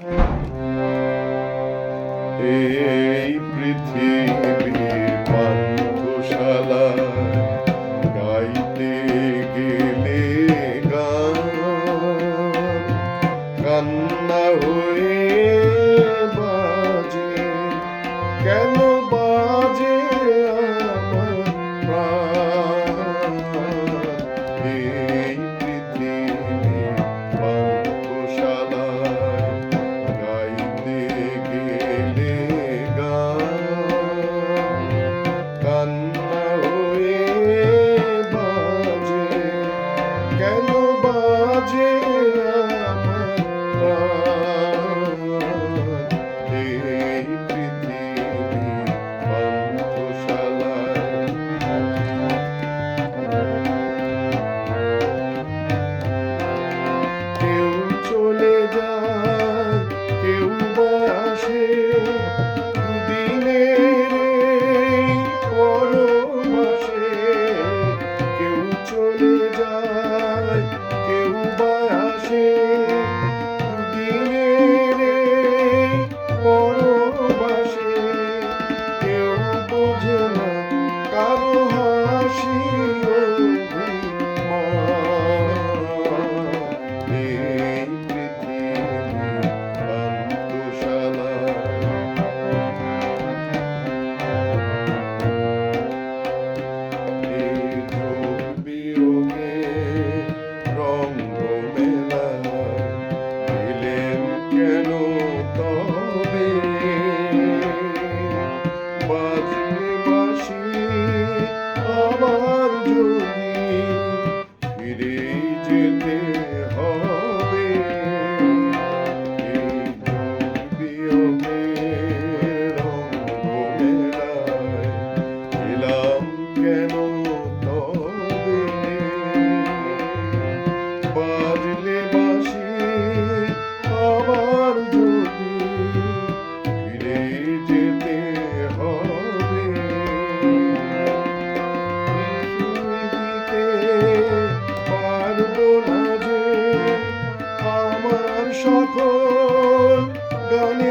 এই পৃথিবীর পান্থশালা গাইতে গেলে গান কান্না হয়ে বাজে, কেন বাজে আমার প্রাণ। এই পৃথিবীর পান্থশালায় গাইতে গেলে গান কান্না হয়ে বাজে, কেন বাজে আমার প্রাণ। এই পৃথিবীর পান্থশালায় কেউ চলে যায়, কেউ বা আসে, দুদিনের এই পরবাসে। কেউ চলে যায়, কেউ বা আসে, দুদিনের এই পরবাসে। কেউ বোঝে না কারো হাসি অভিমান। এই পৃথিবীর পান্থশালায় বিয়োগে রঙ্গ মেলায় এলেন কেন তবে? বাজলে বাঁশি আবার যদি ফিরে যেতে হবে। এই বিয়োগে রঙ্গ মেলায় এলাম কেন তবে? বাজলে বাঁশি আবার যদি ফিরে যেতে হবে। দিতে পারবো না যে আমার সকল গানে